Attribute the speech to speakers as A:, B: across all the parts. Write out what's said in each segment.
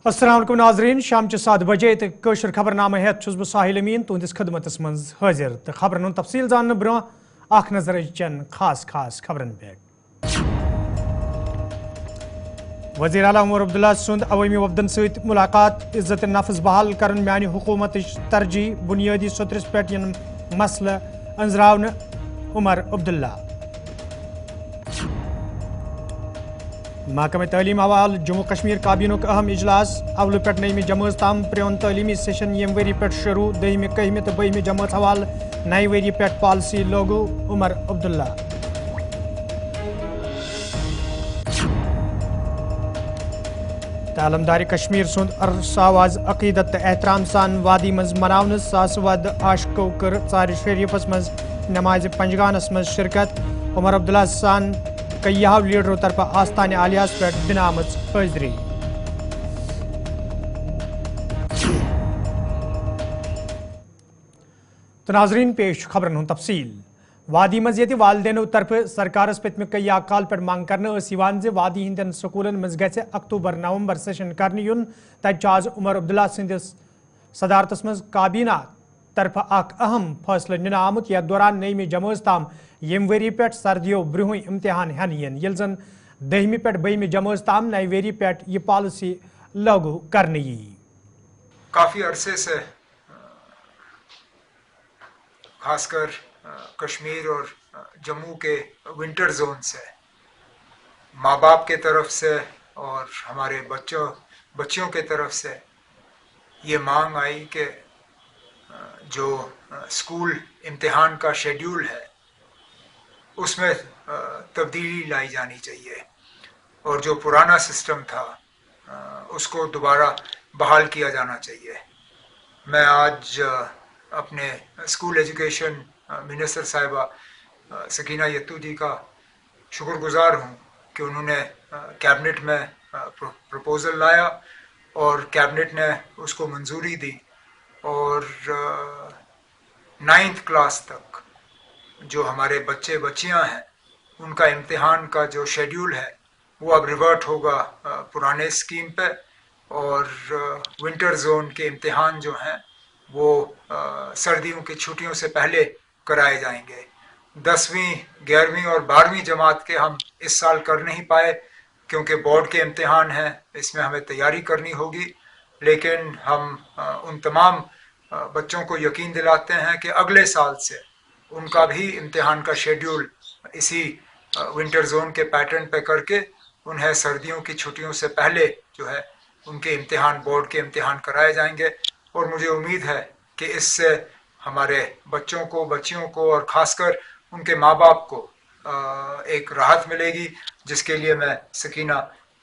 A: अस्सलाम वालेकुम नाजरीन शाम 7 बजे तो कशर खबरनामा हेत छुस बह साहिल अमीन तुंदिस खदमतस मज हाजिर तो खबरन हुंद तफसील जानने ब्रोह अख नजर चन खास खबरन पे। वज़ीर आला उमर अब्दुल्ला सुंद अवामी वफदन सत मुलाकात इज्जत नफ्स बहाल करन म्यानी हुकूमत तरजीह बुनियादी सतरस पे मसला अंजरावन उमर अब्दुल्ला। महकमे तालीम हवाल जम्मू कश्मीर काबीना अहम इजलास अवल पे नईम जमात ताम प्रियन तालीमी सेशन यम वरी पे शुरू दहमी कहमी तो बहमी जमात हवाल नई वरी पे पॉलिसी लागू उमर अब्दुल्ला। तालमदारी कश्मीर सुंद अरसावाज अकीदत तो एहतराम सान वादी मज मनावन सास वद आशको कर चार शरीफस मज नमाज पंजगानस मज शिरकत उमर अब्दुल्ला सान कई लीडरों तरफ आस्तान आलियास पे दिनामज हाजरी। तो नाजरीन पेश खबरन हुंद तफसील। वादी मज ये वालदेनो तरफ सरकारस पतम कई काल पे मांग कर वादी हिंदन स्कूलन मज गि अक्टूबर नवंबर सेशन कर यून तज आज उमर अब्दुल्ला सिंदिस सदारतस मज काबीना तरफ अहम फैसला निना आमुत यथ दौरान नईम जमात ताम यम वरी पे सर्दियों ब्रुह इम्तिहान हेन यन यल जन दहमी पे बहमी जमात ताम नई वरी पे यह पॉलिसी लागू करने यी।
B: काफ़ी अरसे से खासकर कश्मीर और जम्मू के विंटर जोन से माँ बाप के तरफ से और हमारे बच्चियों के तरफ से ये मांग आई कि जो स्कूल इम्तिहान का शेड्यूल है उसमें तब्दीली लाई जानी चाहिए और जो पुराना सिस्टम था उसको दोबारा बहाल किया जाना चाहिए। मैं आज अपने स्कूल एजुकेशन मिनिस्टर साहिबा सकीना यत्तू जी का शुक्रगुजार हूँ कि उन्होंने कैबिनेट में प्रपोज़ल लाया और कैबिनेट ने उसको मंजूरी दी और 9th क्लास तक जो हमारे बच्चे बच्चियां हैं उनका इम्तिहान का जो शेड्यूल है वो अब रिवर्ट होगा पुराने स्कीम पे और विंटर जोन के इम्तिहान जो हैं वो सर्दियों की छुट्टियों से पहले कराए जाएंगे। 10वीं 11वीं और 12वीं जमात के हम इस साल कर नहीं पाए क्योंकि बोर्ड के इम्तिहान हैं, इसमें हमें तैयारी करनी होगी, लेकिन हम उन तमाम बच्चों को यकीन दिलाते हैं कि अगले साल से उनका भी इम्तिहान का शेड्यूल इसी विंटर जोन के पैटर्न पे करके उन्हें सर्दियों की छुट्टियों से पहले जो है उनके इम्तिहान बोर्ड के इम्तिहान कराए जाएंगे और मुझे उम्मीद है कि इससे हमारे बच्चों को बच्चियों को और ख़ासकर उनके माँ बाप को एक राहत मिलेगी, जिसके लिए मैं सकीना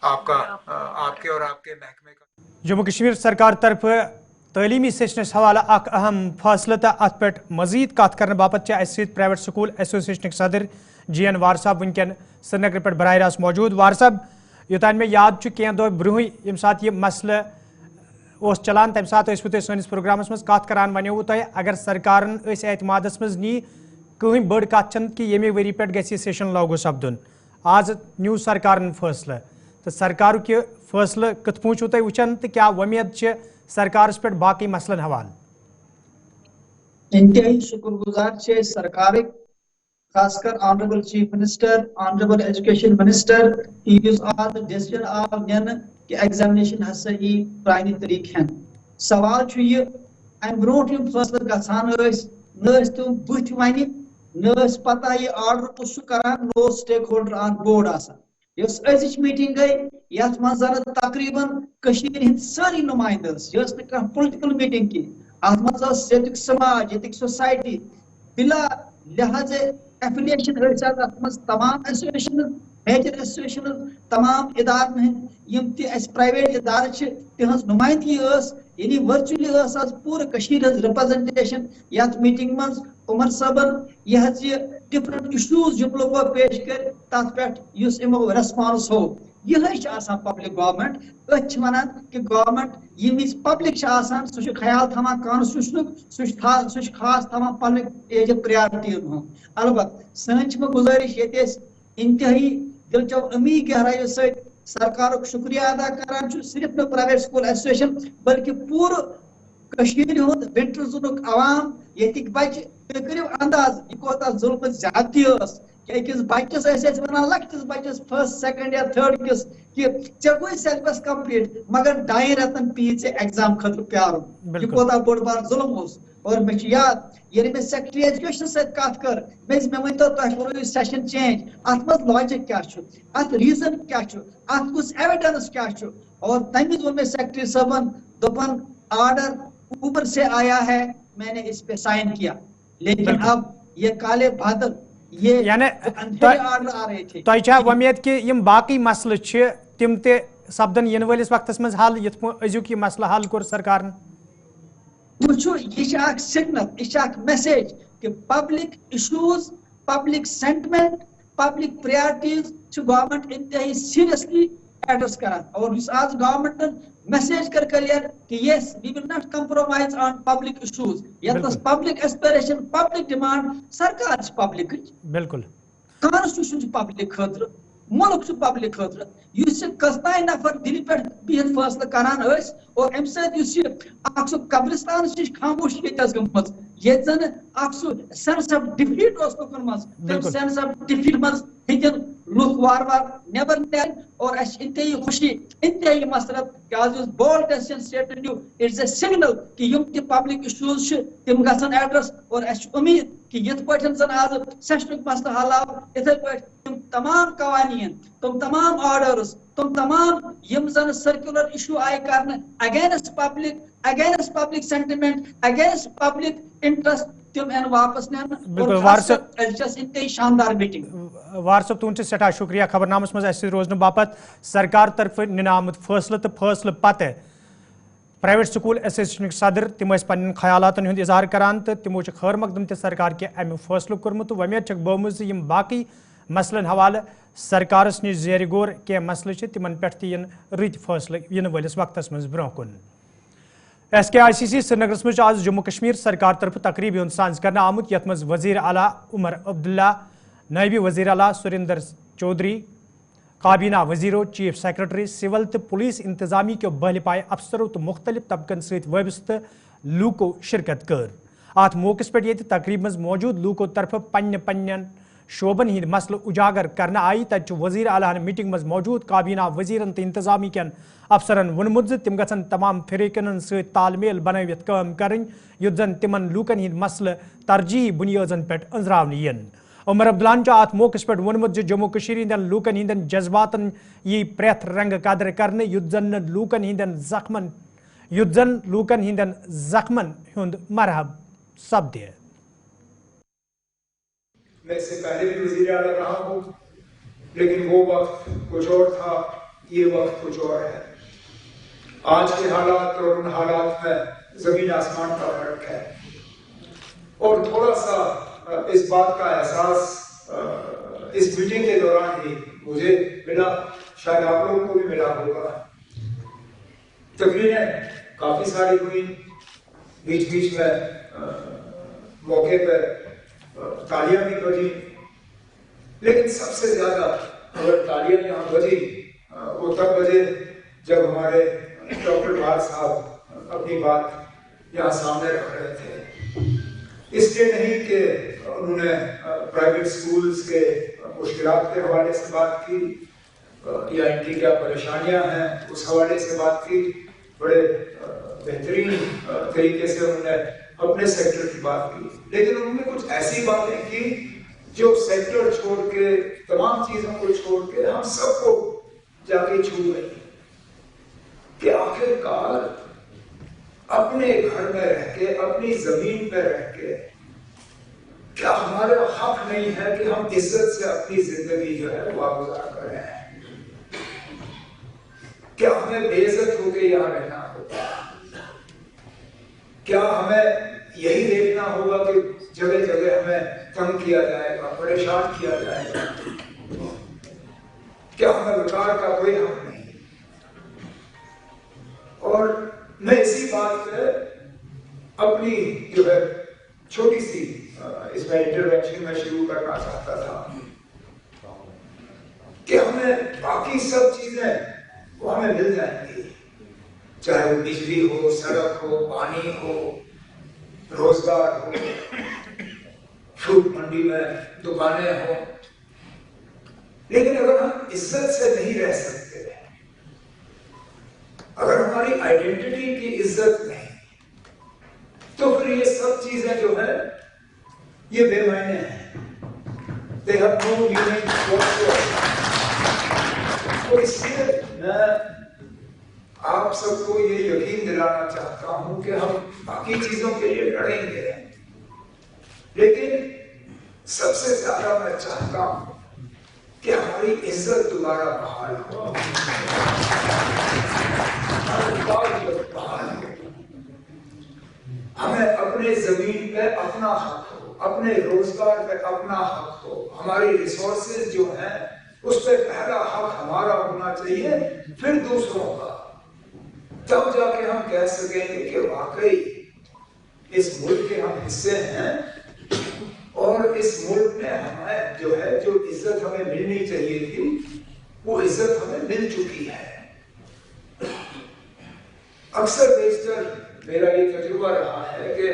B: आपके और आपके महकमे का
A: जम्मू कश्मीर सरकार तरफ तालीमी सेशनस हवाला अहम फैसला तो अत पे मजीद कत कर बापत प्राइवेट स्कूल एसोसिएशन सदर GN वार साहब वनकन श्रीनगर पे बराह रास्त मौजूद। वार साहब योतान में याद कह दो ब्रुह यम सात यह मसल चलान तम सात सैनिस प्रोग्रामस मज कत करान वनो तुह अगर सरकारन एतमादस मज नी कहीं बड़ कत कि यमे वरी पे गि सेशन लागू सपदन आज न्यू सरकारन फैसला तो सरकार के फैसला कत पू तुम वुचान तो क्या वमेद सरकार पे बाकी मसलन हवाल।
C: इंतहाई शुक्रगुजार सरकार खासकर honourable chief minister honourable education minister all the decision आव निन कि एग्जामिनेशन हसा यी प्रानी तरीक हेन सवाल ये अम ब्रोट यम फैसला गसान न तुम बुथ वन न पता ये ऑर्डर कुछ करान no stakeholder on board अजिच मीटिंग गई यथ मज तकरीबन सारी नुमाइंद पोलिटिकल मीटिंग की अत मज समाज ये सोसाइटी बिला लिहाज एफिलिएशन तमाम एसोसिएशन मेजर एसोसिएशन तमाम इदार यम प्राइवेट इदार तिहज नुमाइंदगी यानी वर्चुअली आज पूरे कश्मीर रिप्रेजेंटेशन यथ मीटिंग मज उमर साहबन यह डिफरेंट इशूज यम लोगों पेश कर तथ पे इमो रेस्पॉन्स हो यह पब्लिक गवर्नमेंट वन कि गवर्नमेंट यम पब्लिक सह ख्याल थमा कॉन्स्टिट्यूशन सह खास थमा पब्लिक प्रायोरिटी अलबत् सन गुजारिश ये इंतहाई दिलचो अमी गहराई सरकार शुक्रिया अदा करान सिर्फ न प्राइवेट स्कूल एसोसिएशन बल्कि पूरा कश्मीर हुंद विंटर जोन आवाम ये बच्चे तुम करो अंदाज यह कोता जुल्म ज्यादती कि अकिस बच्चस वन लक्टिस बच्चस फर्स्ट सेकंड या थर्ड किस कि चे गई सिलेबस कंप्लीट मगर 2 रतन पी एग्जाम खतर प्यारुन यह कोता बोड़ बार जुल्म और मे याद ये मैं सेक्रेटरी एजुकेशन सत कत कर मे वन तो तुम करो सेशन चेंज अत मज लॉजिक क्या अत रीजन क्या अत कुछ एविडेंस क्या और तमिज वो मे सेक्रेटरी साहबन दोपन ऑर्डर ऊपर से आया है मैंने इस पे साइन किया लेकिन अब ये काले बादल ये अंधेरे ऑर्डर आ रहे थे
A: तो उम्मीद कि यम बाकी मसले तिम ते सपदन इन वालिस वक्तस मज हल यथ अजुक यह मसला हल कोर सरकार
C: वो यह सिग्नल यह मैसेज कि public issues public sentiment public priorities government इंतहाई सीरियसली एड्रेस करान और आज गवर्नमेंट मैसेज कर क्लियर कि yes we will not compromise on public issues yes public aspiration public demand सरकार पब्लिक
A: बिल्कुल
C: कॉन्स्टिट्यूशन पब्लिक खतर मुल्क पब्लिक खतर कस्तान नफर दिल पे बिहत फैसला करान और अम सह कब्रिस्तान खामोशी गमत ये जन सेंस ऑफ डिफीट लुकन मज सेंस ऑफ डिफीट मज हेकन लुक वार वार नेबर नीन और इंतहाई खुशी इंतहाई मसरत कि आज bold decision state new it's a signal कि यम ति पब्लिक इशूज तिम गसन एड्रेस और उम्मीद कि यथ पे जन आज सेशनुक मसला हल आव इथे पे तुम तमाम कवानीन तुम तमाम ऑर्डर्स तुम तमाम यम जन सर्कुलर इशू आय करने against public sentiment against public interest तुम एन वापस शानदार मीटिंग
A: वार सब तुम सठा शुक्रिया खबरनामस मज रोजन बापत सरकार तरफ निनामत फैसले तो फैसले पत प्राइवेट स्कूल एसोसिएशन सदर तम पन्न ख्यालातन हुंद इजहार करान तो तमो खैर मकदम ते सरकार के अमे फैसलु कोरमुत उम्मीद बोमुत यम बाकी मसलन हवाले सरकारस निश जेर गोर के मसले तिमन पे इन रत फैसले इन वलिस वक्तस मज ब्रोह कुन SKICC श्रीनगरस मज आज जम्मू कश्मीर सरकार तरफ तकरीब हुंद सांझ करना आमुत यथ मज वजीर आला उमर अब्दुल्ला नायबी वजीर आला सुरेंद्र चौधरी काबीना वजीरों चीफ सेक्रेटरी सिविल तो पुलिस इंतजामी के बहल पाए अफसरों तो मुख्तलिफ तबकन सत वाबस्त लूको शिरकत कर अत मौके पे ये तकरीब मज मौजूद लूको तरफ पन्न शोबन हिंद मसल उजागर करना आई तत वजीर आला मीटिंग मज मौजूद काबीना वजीरन तो इंतजामी कन अफसरन वोनमुत तिम गसन तमाम फिरीकन सत तालमेल बनवित काम करें युत जन तिमन लूकन हिंद मसल तरजीह बुनियादन पे अंजरावन यन उमर अब्दुल्लान अत मौके पे वोनमुत जम्मू कश्मीर हिंदन लूकन हिंदन जज्बातन यी प्रेथ रंग कदर करने युत जन लूकन हिंदन जख्मन हुंद मरहब सपदे।
B: मैं इससे पहले भी वज़ीर आला रहा हूँ लेकिन वो वक्त कुछ और था ये वक्त कुछ और है। आज के हालात और उन हालात में जमीन आसमान का फर्क है और थोड़ा सा इस बात का एहसास इस मीटिंग के दौरान ही मुझे मिला, शायद आप लोगों को भी मिला होगा। तकरीरें काफी सारी हुई, बीच बीच में मौके पर तालियां भी बजी, लेकिन सबसे ज्यादा अगर तालियां यहाँ बजी वो तब बजे जब हमारे डॉक्टर भार साहब अपनी बात यहाँ सामने रख रहे थे। इसलिए नहीं कि उन्होंने प्राइवेट स्कूल्स के मुश्किलात के हवाले से बात की या इनकी क्या परेशानियां हैं उस हवाले से बात की, बड़े बेहतरीन तरीके से उन्होंने अपने सेक्टर की बात की, लेकिन उन्होंने कुछ ऐसी बातें की जो सेक्टर छोड़ के तमाम चीजों को छोड़ के हम सबको जाके छू गई कि आखिरकार अपने घर में रह के अपनी जमीन पर रह के क्या हमारा हक नहीं है कि हम इज्जत से अपनी जिंदगी जो है वो गुजार कर रहे हैं? क्या हमें बेइज्जत होकर यहाँ रहना होगा? क्या हमें यही देखना होगा कि जगह जगह हमें तंग किया जाएगा, परेशान किया जाएगा? क्या हमें विकार का कोई हक नहीं? और मैं इसी बात पे अपनी जो है छोटी सी इसमें इंटरवेंशन में शुरू करना चाहता था कि हमें बाकी सब चीजें वो हमें मिल जाएंगी, चाहे वो बिजली हो, सड़क हो, पानी हो, रोजगार हो, फ्रूट मंडी में दुकानें हो। लेकिन अगर हम इज्जत से नहीं रह सकते, अगर हमारी आइडेंटिटी की इज्जत नहीं, तो फिर ये सब चीजें जो है ये बेमायने हैं। They have no meaning whatsoever. तो इसलिए मैं आप सबको ये यकीन दिलाना चाहता हूं कि हम बाकी चीजों के लिए लड़ेंगे, लेकिन सबसे ज्यादा मैं चाहता हूं कि हमारी इज्जत दोबारा बहाल हो, बहाल हो। हमें अपने जमीन पे अपना हक हो, अपने रोजगार पे अपना हक हो, हमारी रिसोर्सेज जो है उस पे पहला हक हमारा होना चाहिए, फिर दूसरों का। तब जाके हम कह सकेंगे कि वाकई इस मुल्क के हम हिस्से हैं और इस मुल्क में हमें जो है जो इज्जत हमें मिलनी चाहिए थी वो इज्जत हमें मिल चुकी है। अक्सर बेशतर मेरा ये तजुर्बा रहा है कि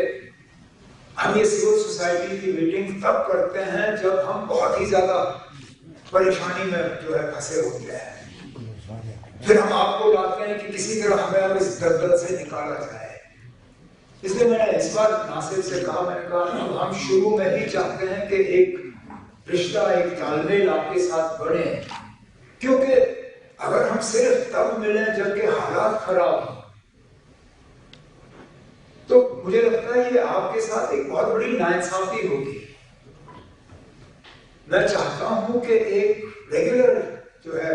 B: हम ये सिविल सोसाइटी की मीटिंग तब करते हैं जब हम बहुत ही ज्यादा परेशानी में जो है फंसे होते हैं, फिर हम आपको लाते हैं कि किसी तरह हमें अब इस दलदल से निकाला जाए। इसलिए मैंने इस बार नासिर से कहा, मैंने कहा हम शुरू में ही चाहते हैं कि एक रिश्ता, एक तालमेल आपके साथ बने, क्योंकि अगर हम सिर्फ तब मिलें जबकि हालात खराब हो तो मुझे लगता है ये आपके साथ एक बहुत बड़ी नाइंसाफी होगी। मैं चाहता हूं कि एक रेगुलर जो है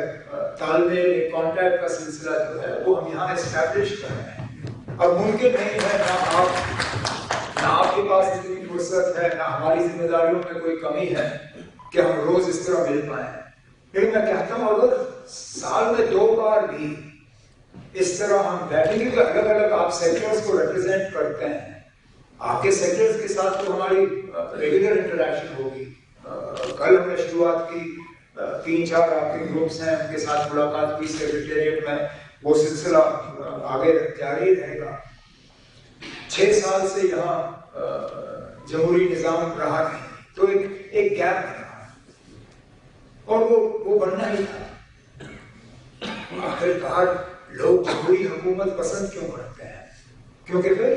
B: तालमेल, एक कांटेक्ट का सिलसिला जो है वो हम यहाँ एस्टैब्लिश कर रहे हैं। अब मुमकिन नहीं है ना आपके पास इतनी फुर्सत है, ना हमारी जिम्मेदारियों में कोई कमी है कि हम रोज इस तरह मिल पाए, लेकिन मैं कहता हूं अगर साल में 2 बार भी इस तरह हम बैठेंगे तो अलग अलग आप सेक्टर्स को रिप्रेजेंट करते हैं, आपके सेक्टर्स के साथ तो हमारी रेगुलर इंटरेक्शन होगी। कल हमने शुरुआत की, 3-4 आपके ग्रुप्स हैं उनके साथ मुलाकात हुई सेक्रेटेरिएट में, वो सिलसिला आगे जारी रहेगा। 6 साल से यहाँ जमहूरी निजाम रहा नहीं, तो एक गैप रहा और वो बनना ही था। आखिरकार लोग जमहूरी हुकूमत पसंद क्यों करते हैं? क्योंकि फिर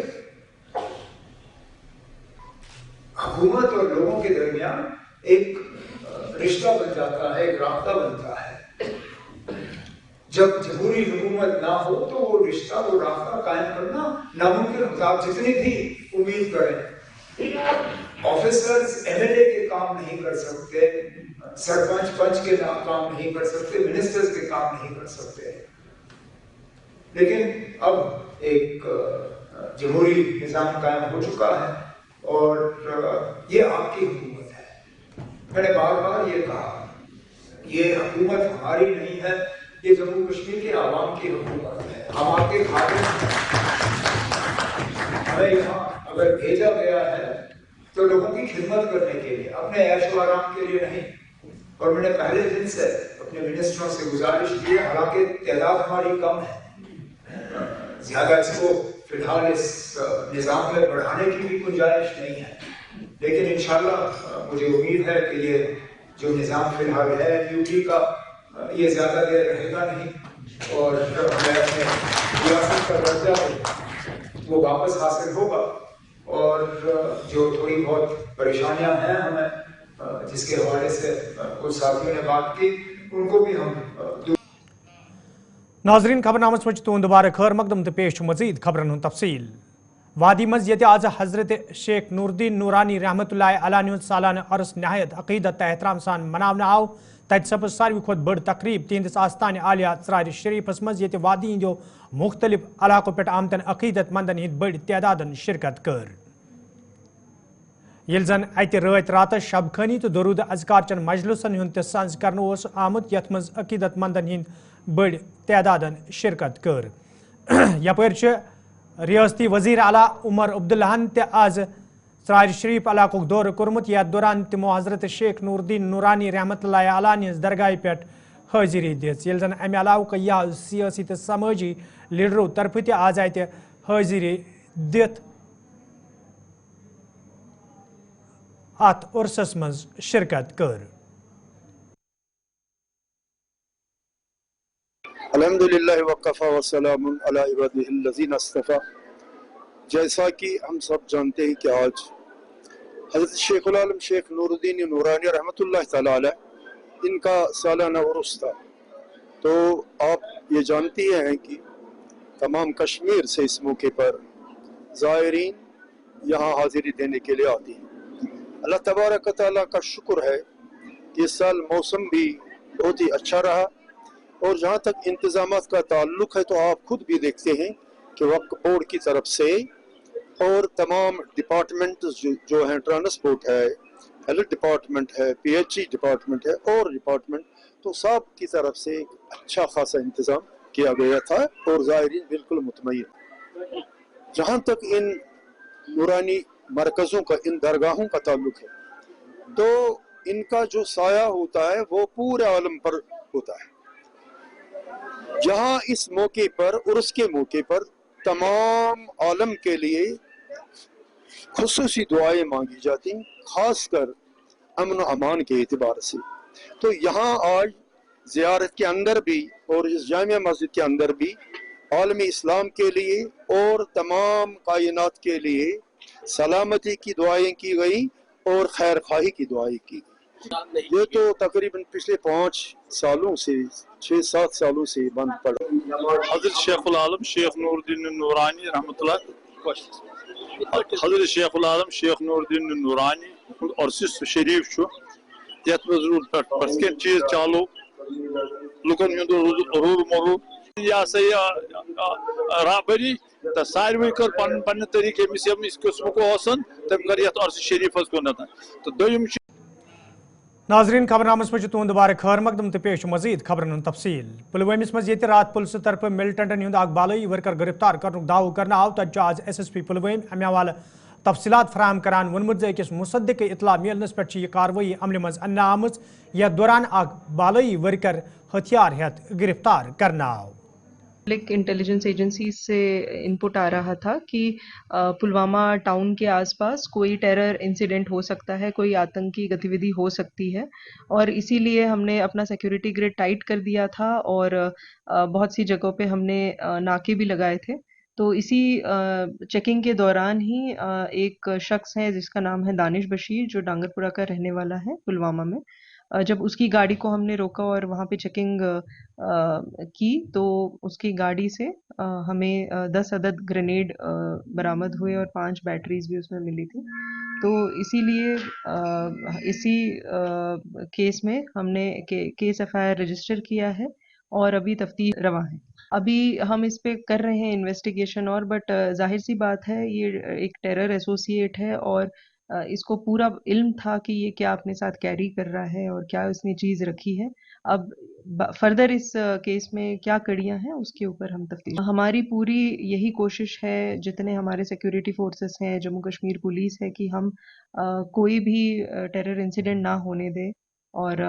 B: हुकूमत और लोगों के दरमियान एक रिश्ता बन जाता है, एक राब्ता बनता है। जब जमहूरी हुकूमत ना हो तो वो रिश्ता, वो राब्ता कायम करना नामुमकिन होता। आप जितनी भी उम्मीद करें, ऑफिसर्स एमएलए के काम नहीं कर सकते, सरपंच पंच के काम नहीं कर सकते, मिनिस्टर्स के काम नहीं कर सकते, लेकिन अब एक जमहूरी निजाम कायम हो चुका है और ये आपकी हुकूमत है। मैंने बार बार ये कहा, ये हुकूमत हमारी नहीं है, ये जम्मू कश्मीर के आवाम की हुकूमत है। हम आपके खाते हमें यहाँ अगर भेजा गया है तो लोगों की खिदमत करने के लिए, अपने ऐश व आराम के लिए नहीं। और मैंने पहले दिन से अपने मिनिस्टरों से गुजारिश की है, हालांकि तादाद हमारी कम है, ज्यादा इसको फिलहाल इस निजाम में बढ़ाने की भी गुंजाइश नहीं है, लेकिन इंशाल्लाह मुझे उम्मीद है कि ये जो निजाम फिलहाल है ड्यूटी का, ये ज्यादा देर रहेगा नहीं और हमें अपने रियासत का दर्जा वो वापस हासिल होगा। और जो थोड़ी बहुत परेशानियां हैं हमें, जिसके हवाले से कुछ साथियों ने बात की, उनको भी हम
A: नाजरीन खबरनामस मज तुंद दोबारा खैर मकदम तो पेश मजीद खबरन हुन तफसील। वादी मज यत आज हजरत शेख नूरुद्दीन नूरानी रहमतुल्लाह अलैहि सालाना अरस नहायत अकीदत एहतराम सान मनावना आव। तत सपज सारवी खुद बड़ तकरीब तिहंदिस आस्तान आलिया त्रार शरीफस मज यत वादी हिंदो मुख्तलिफ इलाकों पे आमतन अकीदत मंदन हिंद बड़ तादादन शिरकत कर। ये जन अत रात रात शब खानी तो दरूद अजकार चन मजलिसन हुंद संज कर आमुत यथ मज अकीदत मंदन हिंद बड़ तादादन शिरकत कर। यपर रियासती वजीर आला उमर अब्दुल्लाहन ते आज त्रार शरीफ इलाकुक दौर कोर्मुत। यथ दौरान तमो हजरत शेख नूरुद्दीन नूरानी रहमतुल्लाह अलैहि दरगाह पे حاضری دِژ ییٚلہِ زن امہِ علاوٕ کیا سیٲسی تہٕ سمٲجی لیڈرو طرفہٕ تہِ آز اتہِ حاضری دِتھ اتھ عرسس منٛز شرکت کٔر.
D: الحمدللہ وقفا وسلام علی عبادہ الذین اصطفیٰ. جیسا کہ ہم سب جانتے ہیں کہ آج حضرت شیخ العالم شیخ نور الدین نورانی رحمۃ اللہ تعالی علیہ ان کا سالانہ عرس تھا. تو آپ یہ جانتی ہیں کہ تمام کشمیر سے اس موقع پر زائرین یہاں حاضری دینے کے لیے آتی ہیں. اللہ تبارک و تعالیٰ کا شکر ہے کہ اس سال موسم بھی بہت ہی اچھا رہا. اور جہاں تک انتظامات کا تعلق ہے تو آپ خود بھی دیکھتے ہیں کہ وقف بورڈ کی طرف سے اور تمام ڈپارٹمنٹ جو ہیں ٹرانسپورٹ ہے, ہیلتھ ڈپارٹمنٹ ہے, پی ایچ ای ڈپارٹمنٹ ہے اور ڈپارٹمنٹ, تو سب کی طرف سے اچھا خاصا انتظام کیا گیا تھا اور زائرین بالکل مطمئن. جہاں تک ان نورانی مرکزوں کا, ان درگاہوں کا تعلق ہے تو ان کا جو سایہ ہوتا ہے وہ پورے عالم پر ہوتا ہے. جہاں اس موقع پر, عرس کے موقع پر تمام عالم کے لیے خصوصی دعائیں مانگی جاتی ہیں, خاص کر امن و امان کے اعتبار سے. تو یہاں آج زیارت کے اندر بھی اور اس جامع مسجد کے اندر بھی عالم اسلام کے لیے اور تمام کائنات کے لیے سلامتی کی دعائیں کی گئی اور خیر خواہی کی دعائیں کی گئی. یہ تو تقریباً پچھلے 5 سالوں سے 6-7 سالوں سے بند پڑا.
E: حضرت شیخ العالم شیخ نور الدین نورانی رحمۃ اللہ, حضرت شیخ العالم شیخ نور الدین نورانی عرس شریف چھُ یتھ منٛز پرٛٮ۪تھ کینٛہہ چیٖز چالو لُکن ہُنٛد روٗر مروٗر یہِ ہسا یہِ رابری تہٕ ساروٕے کٔر پنُن پننہِ طریٖقہٕ ییٚمِس قٕسمُک اوسن تٔمۍ کٔر یتھ عرس شریٖفس کُنتھ. تہٕ دوٚیِم چھُ
A: ناظرین خبرنامس میں تہد دوبارہ خیر مقدم تو پیش مزید خبرن ہند تفصیل. پلوامس مز یہ رات پلسہ طرف ملٹنٹن ہند اخ بالائی ورکر گرفتار کرنے دعوی کرنا آو. تت آج ایس ایس پی پلوام امہ حوالہ تفصیلات فراہم کران وونمت ز أکس مصدق اطلاع ملنس پہ یہ کاروی عمل مز انہ آمت یتھ دوران اخ بالائی ورکر ہتھیار ہیت گرفتار کرنا آو.
F: پبلک انٹیلیجنس ایجنسیز سے انپٹ آ رہا تھا کہ پلوامہ ٹاؤن کے آس پاس کوئی ٹیرر انسیڈنٹ ہو سکتا ہے, کوئی آتنکی گتیودھی ہو سکتی ہے, اور اسی لیے ہم نے اپنا سیکیورٹی گریڈ ٹائٹ کر دیا تھا اور بہت سی جگہوں پہ ہم نے ناکے بھی لگائے تھے. تو اسی چیکنگ کے دوران ہی ایک شخص ہے جس کا نام ہے دانش بشیر, جو ڈانگرپورہ کا رہنے والا ہے پلوامہ میں. جب اس کی گاڑی کو ہم نے روکا اور وہاں پہ چیکنگ کی تو اس کی گاڑی سے ہمیں 10 عدد گرینیڈ برآمد ہوئے اور 5 بیٹریز بھی اس میں ملی تھی. تو اسی لیے اسی کیس میں ہم نے case F I R register کیا ہے اور ابھی تفتیش رواں ہے. ابھی ہم اس پہ کر رہے ہیں انویسٹیگیشن اور بٹ ظاہر سی بات ہے یہ ایک ٹیرر ایسوسیٹ ہے اور اس کو پورا علم تھا کہ یہ کیا اپنے ساتھ کیری کر رہا ہے اور کیا اس نے چیز رکھی ہے. اب فردر اس کیس میں کیا کڑیاں ہیں اس کے اوپر ہم تفتیش. ہماری پوری یہی کوشش ہے, جتنے ہمارے سیکیورٹی فورسز ہیں, جموں کشمیر پولیس ہے, کہ ہم کوئی بھی ٹیرر انسیڈنٹ نہ ہونے دیں. اور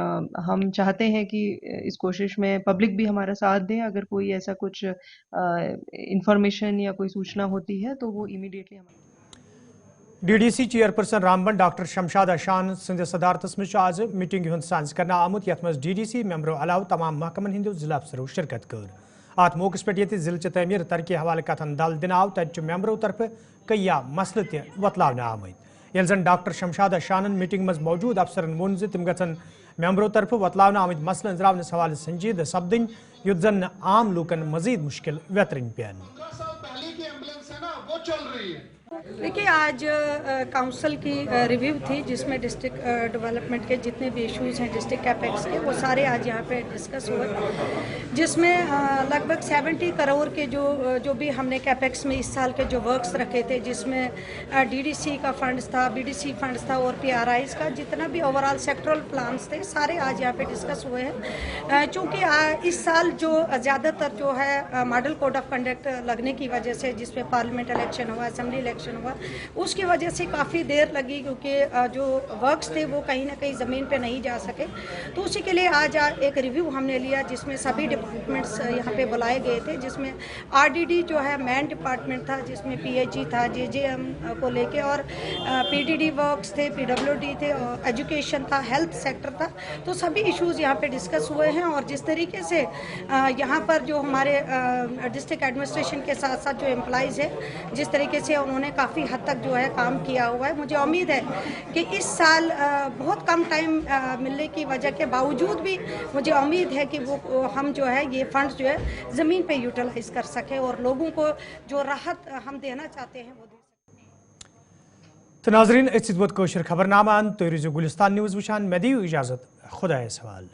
F: ہم چاہتے ہیں کہ اس کوشش میں پبلک بھی ہمارا ساتھ دے. اگر کوئی ایسا کچھ انفارمیشن یا کوئی سوچنا ہوتی ہے تو وہ امیڈیٹلی ہمارے
A: D D C chairperson Ramban doctor Shamshad Shan سندس صدارتس مز آز میٹنگ ہند سانز کرنا آمت یت مز ڈی ڈی سی ممبرو علاوہ تمام محکمن ہندو ضلع افسروں شرکت کر. ات موقع پہ یہ ضلع چہ تعمیر ترقی حوالہ کتن دل دن آو. تت ممبرو طرف کئی مسلہ تہ وتلاونہ آمت. یل زن ڈاکٹر شمشاد شانن میٹنگ مز موجود افسرن وون ز تم گھن ممبرو طرف وتلاونہ آمت مسلہ انزراونس حوالہ سنجیدہ سپدن یت زن عام لوکن مزید مشکل ویترن پین.
G: دیکھیے آج کاؤنسل کی ریویو تھی جس میں ڈسٹرکٹ ڈیولپمنٹ کے جتنے بھی ایشوز ہیں ڈسٹرکٹ کیپیکس کے وہ سارے آج یہاں پہ ڈسکس ہوئے, جس میں لگ بھگ 70 کروڑ کے جو بھی ہم نے کیپیکس میں اس سال کے جو ورکس رکھے تھے, جس میں ڈی ڈی سی کا فنڈس تھا, بی ڈی سی فنڈس تھا اور پی آر آئیز کا جتنا بھی اوور آل سیکٹرل پلانس تھے سارے آج یہاں پہ ڈسکس ہوئے ہیں. چونکہ اس سال جو زیادہ تر جو ہے ماڈل کوڈ آف کنڈکٹ لگنے کی وجہ سے, جس میں پارلیمنٹ الیکشن ہوا, اسمبلی الیکشن डिस्कशन हुआ, उसकी वजह से काफ़ी देर लगी क्योंकि जो वर्क्स थे वो कहीं ना कहीं ज़मीन पे नहीं जा सके। तो उसी के लिए आज एक रिव्यू हमने लिया जिसमें सभी डिपार्टमेंट्स यहाँ पे बुलाए गए थे, जिसमें आरडीडी जो है मैन डिपार्टमेंट था, जिसमें पीएचई था, जेजेएम को लेके, और पीडीडी वर्क्स थे, पीडब्ल्यूडी थे, और एजुकेशन था, हेल्थ सेक्टर था। तो सभी इश्यूज़ यहाँ पे डिस्कस हुए हैं और जिस तरीके से यहाँ पर जो हमारे डिस्ट्रिक्ट एडमिनिस्ट्रेशन के साथ साथ जो एम्प्लॉइज़ है जिस तरीके से उन्होंने काफ़ी हद तक जो है काम किया हुआ है, मुझे उम्मीद है कि इस साल बहुत कम टाइम मिलने की वजह के बावजूद भी मुझे उम्मीद है कि वो हम जो है ये फंड्स जो है ज़मीन पे यूटिलाइज़ कर सकें और लोगों को जो राहत हम देना चाहते हैं वो दे सकें।
A: तो नाजरीन, खबरनामा तुम रोज़ो गुलिस्तान न्यूज़ वुचान, मे दियो इजाज़त, खुदा सवाल।